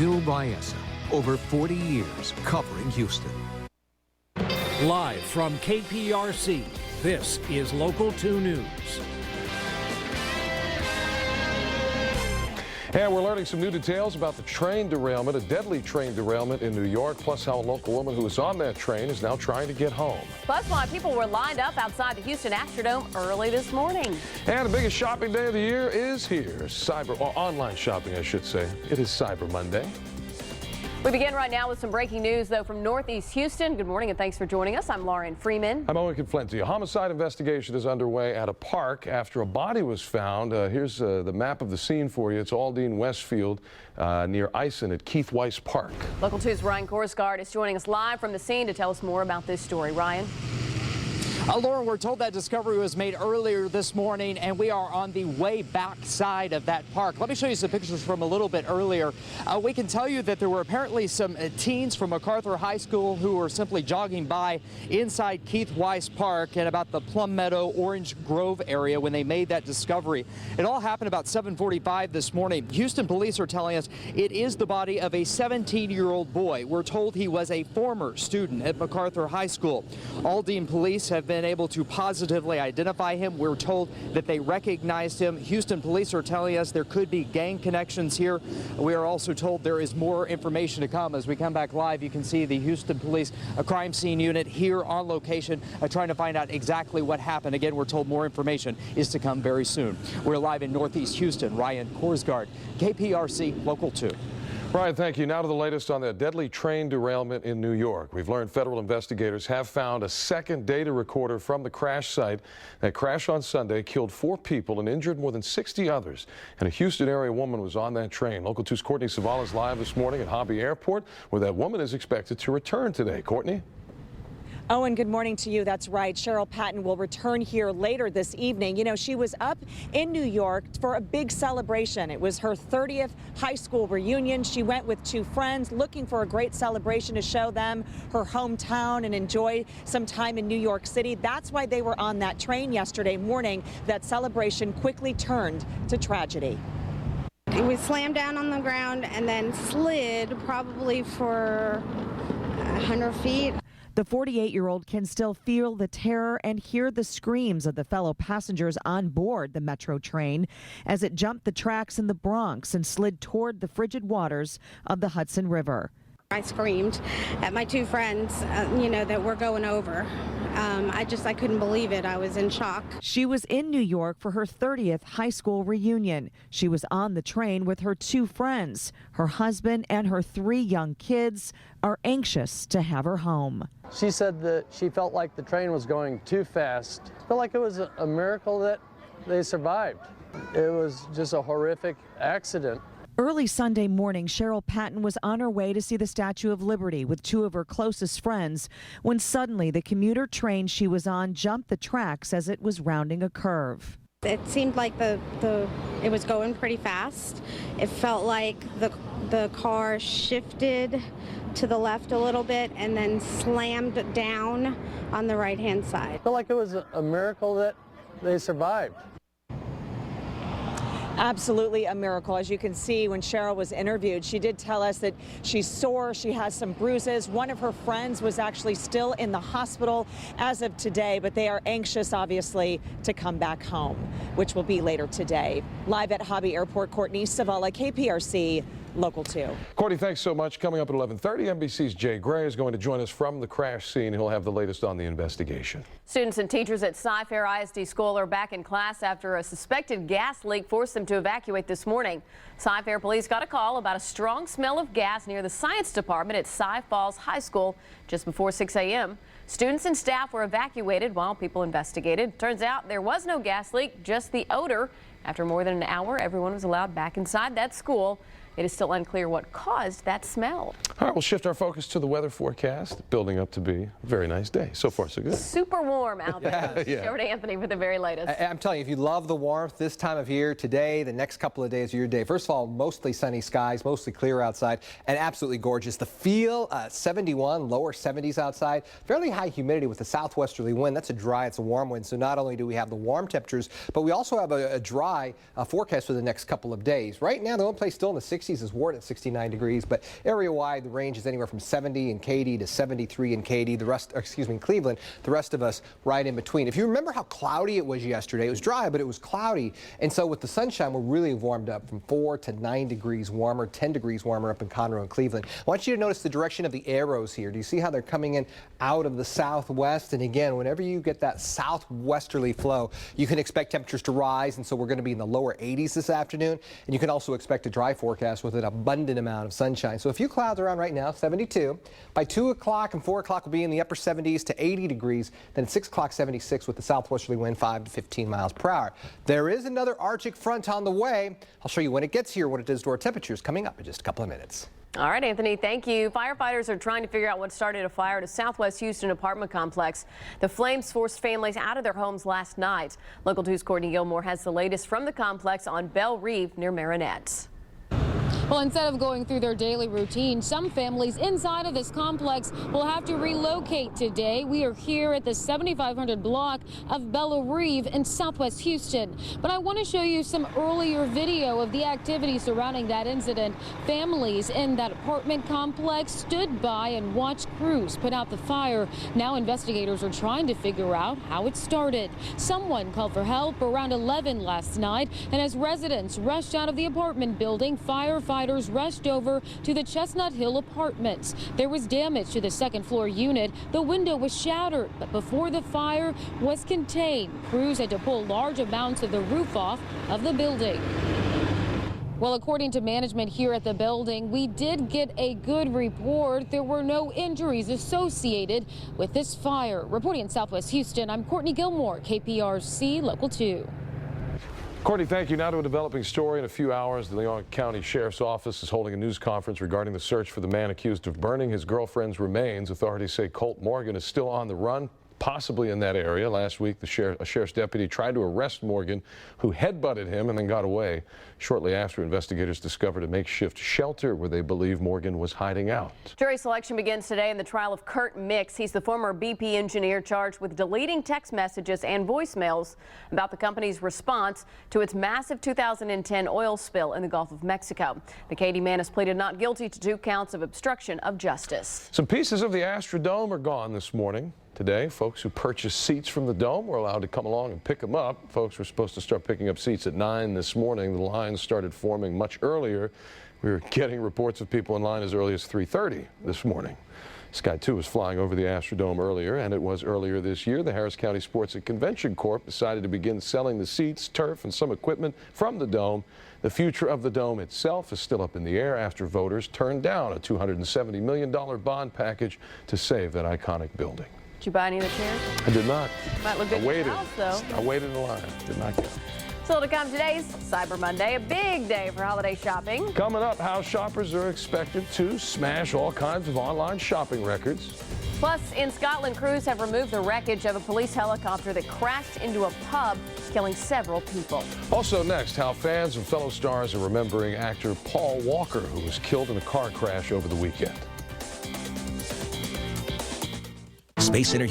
Bill Biesa, over 40 years covering Houston. Live from KPRC, this is Local 2 News. And we're learning some new details about the train derailment, a deadly train derailment in New York, plus how a local woman who was on that train is now trying to get home. Plus why people were lined up outside the Houston Astrodome early this morning. And the biggest shopping day of the year is here. Online shopping, I should say. It is Cyber Monday. We begin right now with some breaking news, though, from Northeast Houston. Good morning and thanks for joining us. I'm Lauren Freeman. I'm Owen Conflenti. A homicide investigation is underway at a park after a body was found. Here's the map of the scene for you. It's Aldine Westfield near Ison at Keith Weiss Park. Local 2's Ryan Korsgaard is joining us live from the scene to tell us more about this story. Ryan? Lauren, we're told that discovery was made earlier this morning, and we are on the way back side of that park. Let me show you some pictures from a little bit earlier. We can tell you that there were apparently some teens from MacArthur High School who were simply jogging by inside Keith Weiss Park and about the Plum Meadow, Orange Grove area when they made that discovery. It all happened about 7:45 this morning. Houston police are telling us it is the body of a 17-year-old boy. We're told he was a former student at MacArthur High School. Aldine police have been able to positively identify him. We're told that they recognized him. Houston police are telling us there could be gang connections here. We are also told there is more information to come. As we come back live, you can see the Houston police, a crime scene unit here on location, trying to find out exactly what happened. Again, we're told more information is to come very soon. We're live in Northeast Houston. Ryan Korsgaard, KPRC Local 2. Ryan, thank you. Now to the latest on that deadly train derailment in New York. We've learned federal investigators have found a second data recorder from the crash site. That crash on Sunday killed 4 people and injured more than 60 others. And a Houston area woman was on that train. Local 2's Courtney Savala is live this morning at Hobby Airport, where that woman is expected to return today. Courtney? Owen, good morning to you. That's right. Cheryl Patton will return here later this evening. You know, she was up in New York for a big celebration. It was her 30th high school reunion. She went with 2 friends looking for a great celebration to show them her hometown and enjoy some time in New York City. That's why they were on that train yesterday morning. That celebration quickly turned to tragedy. We slammed down on the ground and then slid probably for 100 feet. The 48-year-old can still feel the terror and hear the screams of the fellow passengers on board the Metro train as it jumped the tracks in the Bronx and slid toward the frigid waters of the Hudson River. I screamed at my 2 friends, that we're going over. I couldn't believe it. I was in shock. She was in New York for her 30th high school reunion. She was on the train with her 2 friends. Her husband and her 3 young kids are anxious to have her home. She said that she felt like the train was going too fast. Felt like it was a miracle that they survived. It was just a horrific accident. Early Sunday morning, Cheryl Patton was on her way to see the Statue of Liberty with 2 of her closest friends when suddenly the commuter train she was on jumped the tracks as it was rounding a curve. It seemed like it was going pretty fast. It felt like the car shifted to the left a little bit and then slammed down on the right-hand side. Felt like it was a miracle that they survived. Absolutely a miracle. As you can see, when Cheryl was interviewed, she did tell us that she's sore, she has some bruises. One of her friends was actually still in the hospital as of today, but they are anxious, obviously, to come back home, which will be later today. Live at Hobby Airport, Courtney Savala, KPRC Local 2. Courtney, thanks so much. Coming up at 11:30, NBC's Jay Gray is going to join us from the crash scene. He'll have the latest on the investigation. Students and teachers at Cy-Fair ISD School are back in class after a suspected gas leak forced them to evacuate this morning. Cy-Fair police got a call about a strong smell of gas near the science department at Cy Falls High School just before 6 a.m. Students and staff were evacuated while people investigated. Turns out there was no gas leak, just the odor. After more than an hour, everyone was allowed back inside that school. It is still unclear what caused that smell. All right, we'll shift our focus to the weather forecast. Building up to be a very nice day. So far, so good. Super warm out there. Yeah. Over to Anthony for the very latest. I'm telling you, if you love the warmth this time of year, today, the next couple of days of your day, first of all, mostly sunny skies, mostly clear outside, and absolutely gorgeous. The feel, 71, lower 70s outside, fairly high humidity with a southwesterly wind. That's a dry, it's a warm wind. So not only do we have the warm temperatures, but we also have a dry forecast for the next couple of days. Right now, the only place still in the 60s 60s as Ward at 69 degrees, but area-wide the range is anywhere from 70 in Katy to 73 in Katy. In Cleveland. The rest of us right in between. If you remember how cloudy it was yesterday, it was dry, but it was cloudy, and so with the sunshine, we're really warmed up from 4 to 9 degrees warmer, 10 degrees warmer up in Conroe and Cleveland. I want you to notice the direction of the arrows here. Do you see how they're coming in out of the southwest? And again, whenever you get that southwesterly flow, you can expect temperatures to rise, and so we're going to be in the lower 80s this afternoon, and you can also expect a dry forecast with an abundant amount of sunshine. So a few clouds around right now, 72. By 2 o'clock and 4 o'clock we'll be in the upper 70s to 80 degrees. Then at 6 o'clock, 76 with the southwesterly wind 5 to 15 miles per hour. There is another Arctic front on the way. I'll show you when it gets here, what it does to our temperatures coming up in just a couple of minutes. All right, Anthony, thank you. Firefighters are trying to figure out what started a fire at a Southwest Houston apartment complex. The flames forced families out of their homes last night. Local 2's Courtney Gilmore has the latest from the complex on Belle Reve near Marinette. Well, instead of going through their daily routine, some families inside of this complex will have to relocate today. We are here at the 7500 block of Belle Reve in Southwest Houston. But I want to show you some earlier video of the activity surrounding that incident. Families in that apartment complex stood by and watched crews put out the fire. Now investigators are trying to figure out how it started. Someone called for help around 11 last night, and as residents rushed out of the apartment building, firefighters rushed over to the Chestnut Hill apartments. There was damage to the second floor unit. The window was shattered, but before the fire was contained, crews had to pull large amounts of the roof off of the building. Well, according to management here at the building, we did get a good report. There were no injuries associated with this fire. Reporting in Southwest Houston, I'm Courtney Gilmore, KPRC Local 2. Courtney, thank you. Now to a developing story. In a few hours, the Leon County Sheriff's Office is holding a news conference regarding the search for the man accused of burning his girlfriend's remains. Authorities say Colt Morgan is still on the run, possibly in that area. Last week, a sheriff's deputy tried to arrest Morgan, who headbutted him and then got away. Shortly after, investigators discovered a makeshift shelter where they believe Morgan was hiding out. Jury selection begins today in the trial of Kurt Mix. He's the former BP engineer charged with deleting text messages and voicemails about the company's response to its massive 2010 oil spill in the Gulf of Mexico. The Katy man has pleaded not guilty to 2 counts of obstruction of justice. Some pieces of the Astrodome are gone this morning. Today, folks who purchased seats from the Dome were allowed to come along and pick them up. Folks were supposed to start picking up seats at 9 this morning. The lines started forming much earlier. We were getting reports of people in line as early as 3:30 this morning. Sky 2 was flying over the Astrodome earlier, and it was earlier this year. The Harris County Sports and Convention Corp decided to begin selling the seats, turf, and some equipment from the Dome. The future of the Dome itself is still up in the air after voters turned down a $270 million bond package to save that iconic building. Did you buy any of the chairs? I did not. Might look good I waited. in your house, though. I waited in line. Did not get it. Still to come, today's Cyber Monday, a big day for holiday shopping. Coming up, how shoppers are expected to smash all kinds of online shopping records. Plus, in Scotland, crews have removed the wreckage of a police helicopter that crashed into a pub, killing several people. Also next, how fans and fellow stars are remembering actor Paul Walker, who was killed in a car crash over the weekend. Space Energy.